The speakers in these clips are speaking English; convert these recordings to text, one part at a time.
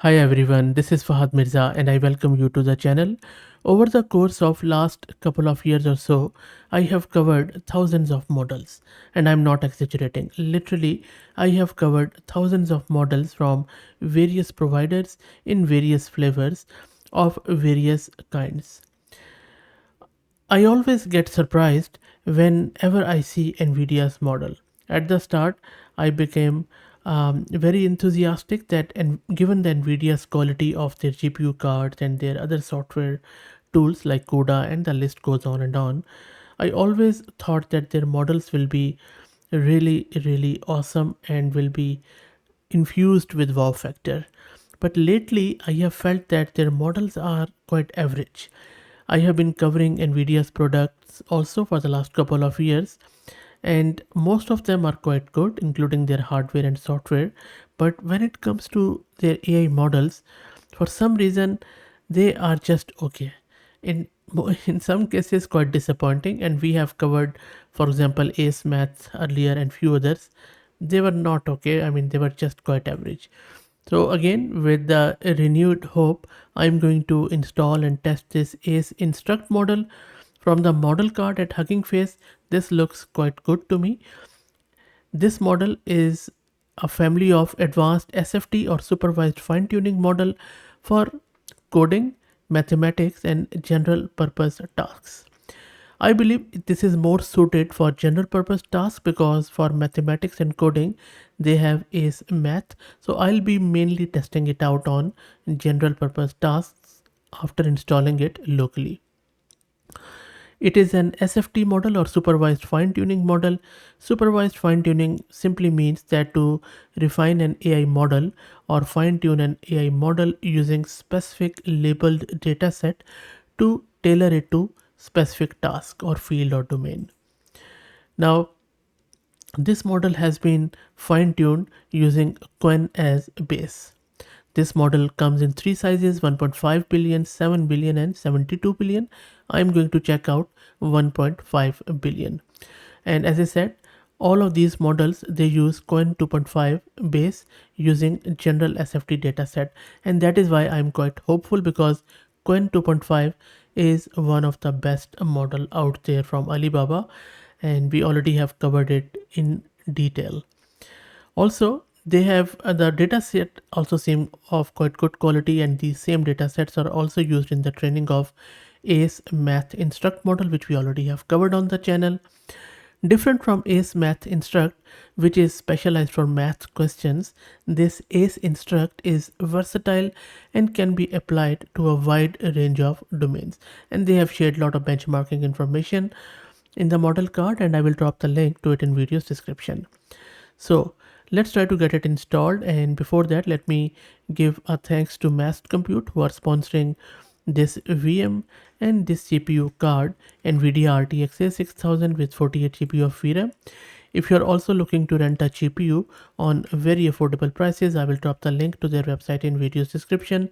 Hi everyone, this is Fahad Mirza and I welcome you to the channel. Over the course of last couple of years or so, I have covered thousands of models and I'm not exaggerating. Literally, I have covered thousands of models from various providers in various flavors of various kinds. I always get surprised whenever I see NVIDIA's model. At the start, I became very enthusiastic that, and given the NVIDIA's quality of their GPU cards and their other software tools like CUDA, and the list goes on and on, I always thought that their models will be really awesome and will be infused with wow factor. But lately, I have felt that their models are quite average. I have been covering NVIDIA's products also for the last couple of years, and most of them are quite good, including their hardware and software. But when it comes to their AI models, for some reason, they are just okay. In in some cases, quite disappointing. And we have covered, for example, Ace Maths earlier and few others. They were not okay. I mean, they were just quite average. So again, with the renewed hope, I'm going to install and test this AceInstruct model from the model card at Hugging Face. This looks quite good to me. This model is a family of advanced SFT or supervised fine-tuning model for coding, mathematics, and general purpose tasks. I believe this is more suited for general purpose tasks because for mathematics and coding they have Ace Math. So I'll be mainly testing it out on general purpose tasks after installing it locally. It is an SFT model or supervised fine tuning model. Supervised fine tuning simply means that to refine an AI model or fine tune an AI model using specific labeled dataset to tailor it to specific task or field or domain. Now, this model has been fine tuned using Qwen as base. This model comes in three sizes: 1.5 billion, 7 billion, and 72 billion. I'm going to check out 1.5 billion. And as I said, all of these models they use Qwen 2.5 base using general SFT dataset, and that is why I'm quite hopeful because Qwen 2.5 is one of the best model out there from Alibaba, and we already have covered it in detail. Also, they have the data set also seem of quite good quality, and these same data sets are also used in the training of Ace Math Instruct model, which we already have covered on the channel. Different from Ace Math Instruct, which is specialized for math questions, this Ace Instruct is versatile and can be applied to a wide range of domains. And they have shared a lot of benchmarking information in the model card, and I will drop the link to it in video's description. So let's try to get it installed, and before that let me give a thanks to Mast Compute who are sponsoring this VM and this CPU card, NVIDIA RTX A6000 with 48 GB of VRAM. If you're also looking to rent a GPU on very affordable prices, I will drop the link to their website in video's description.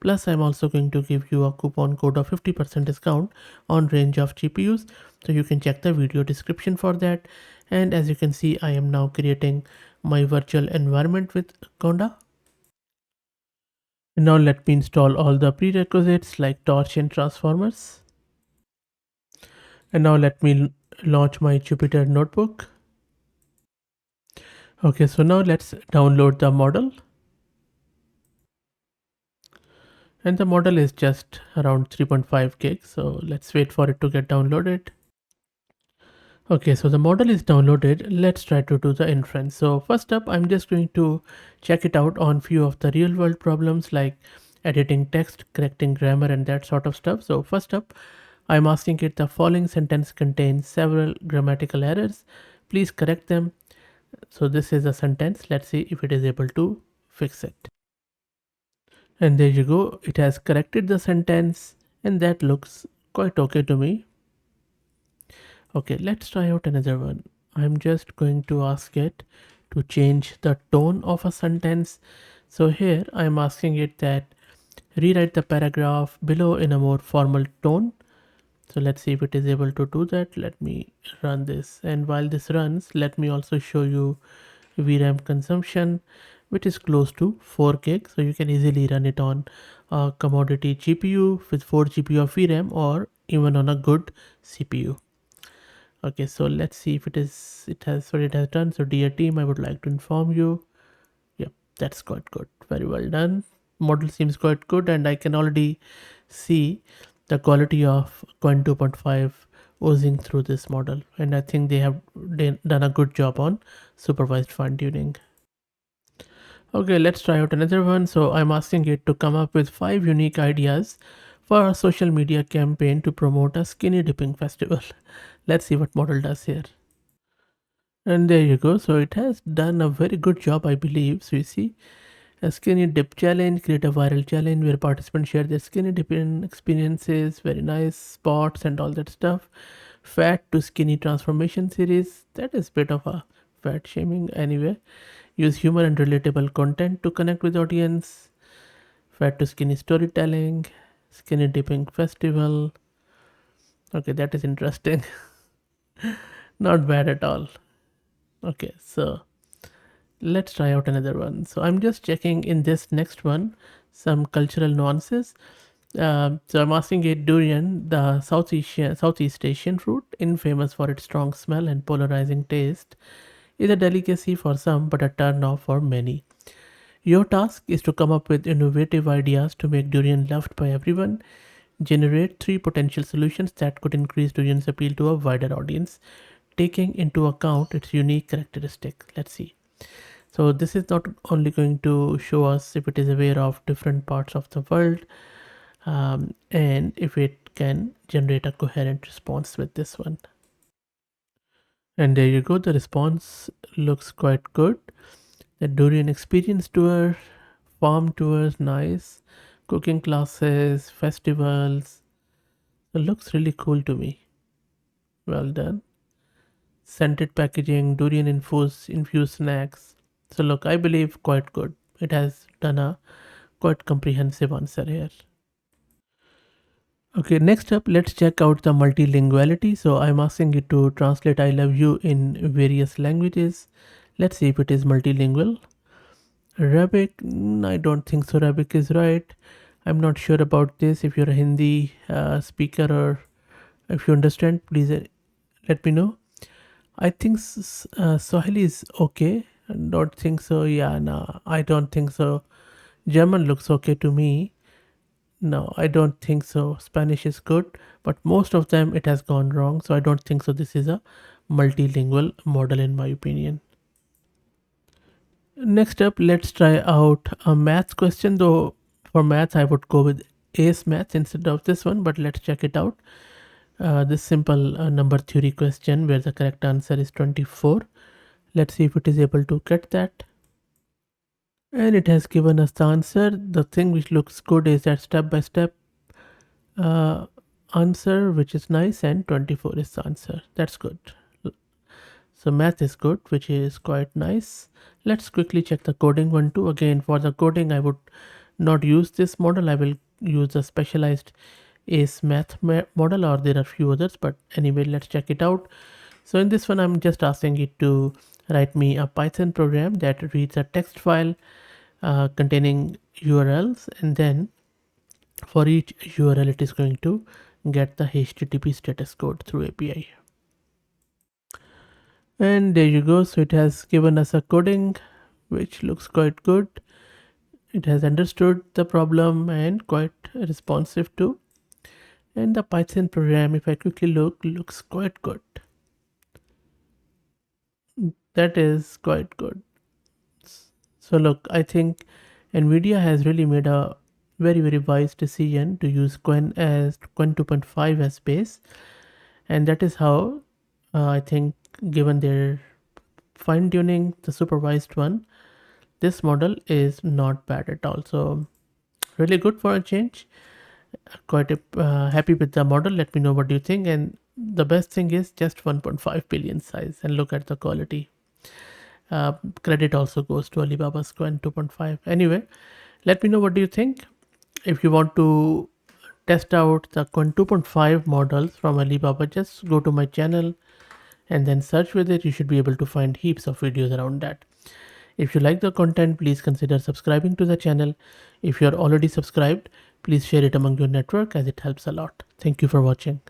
Plus, I'm also going to give you a coupon code of 50% discount on range of GPUs. So you can check the video description for that. And as you can see, I am now creating my virtual environment with Conda. Now let me install all the prerequisites like torch and transformers. And now let me launch my Jupyter notebook. Okay, so now let's download the model. And the model is just around 3.5 gigs. So let's wait for it to get downloaded. Okay, so the model is downloaded. Let's try to do the inference. So first up, I'm just going to check it out on few of the real world problems like editing text, correcting grammar, and that sort of stuff. So first up, I'm asking it the following sentence contains several grammatical errors. Please correct them. So this is a sentence. Let's see if it is able to fix it. And there you go. It has corrected the sentence, and that looks quite okay to me. Okay, let's try out another one. I'm just going to ask it to change the tone of a sentence. So here I'm asking it that rewrite the paragraph below in a more formal tone. So let's see if it is able to do that. Let me run this. And while this runs, let me also show you VRAM consumption. which is close to 4 gig. So you can easily run it on a commodity GPU with 4 GPU of VRAM or even on a good CPU. Okay, so let's see if it has what it has done. So dear team, I would like to inform you. Yep, that's quite good. Very well done. Model seems quite good, and I can already see the quality of Qwen 2.5 oozing through this model, and I think they have done a good job on supervised fine tuning. Okay, let's try out another one. So I'm asking it to come up with 5 unique ideas for a social media campaign to promote a skinny dipping festival. Let's see what model does here. And there you go. So it has done a very good job, I believe. So you see, a skinny dip challenge, create a viral challenge where participants share their skinny dipping experiences, very nice spots and all that stuff. Fat to skinny transformation series, that is bit of a fat shaming anyway. Use humor and relatable content to connect with audience. Fat to skinny storytelling, skinny dipping festival. Okay, that is interesting. Not bad at all. Okay, so let's try out another one. So I'm just checking in this next one some cultural nuances. So I'm asking it durian, the Southeast Asian fruit, infamous for its strong smell and polarizing taste, is a delicacy for some but a turn off for many. Your task is to come up with innovative ideas to make durian loved by everyone. Generate 3 potential solutions that could increase durian's appeal to a wider audience, taking into account its unique characteristic. Let's see. So this is not only going to show us if it is aware of different parts of the world, and if it can generate a coherent response with this one. And there you go, the response looks quite good. The Durian experience tour, farm tours, nice. Cooking classes, festivals. It looks really cool to me. Well done. Scented packaging, infused snacks. So look, I believe quite good. It has done a quite comprehensive answer here. Okay, next up, let's check out the multilinguality. So I'm asking it to translate I love you in various languages. Let's see if it is multilingual. Arabic, I don't think so. Arabic is right. I'm not sure about this. If you're a Hindi speaker or if you understand, please let me know. I think Swahili is okay. I don't think so. Yeah, no, I don't think so. German looks okay to me. No, I don't think so. Spanish is good, but most of them it has gone wrong. So I don't think so. This is a multilingual model, in my opinion. Next up, let's try out a maths question. Though for maths, I would go with Ace Maths instead of this one, but let's check it out. This simple number theory question where the correct answer is 24. Let's see if it is able to get that. And it has given us the answer. The thing which looks good is that step by step answer, which is nice, and 24 is the answer. That's good. So math is good, which is quite nice. Let's quickly check the coding one too. Again, for the coding, I would not use this model. I will use a specialized Ace Math model, or there are few others, but anyway, let's check it out. So in this one, I'm just asking it to write me a Python program that reads a text file containing URLs, and then for each URL, it is going to get the HTTP status code through API. And there you go. So it has given us a coding which looks quite good. It has understood the problem and quite responsive too. And the Python program, if I quickly look, looks quite good. That is quite good. So look, I think NVIDIA has really made a very wise decision to use Qwen 2.5 as base, and that is how I think, given their fine tuning, the supervised one, this model is not bad at all. So really good for a change. Quite happy with the model. Let me know what you think. And the best thing is just 1.5 billion size, and look at the quality. Credit also goes to Alibaba's Qwen 2.5. Anyway, let me know what do you think. If you want to test out the Qwen 2.5 models from Alibaba, just go to my channel and then search with it. You should be able to find heaps of videos around that. If you like the content, please consider subscribing to the channel. If you are already subscribed, please share it among your network as it helps a lot. Thank you for watching.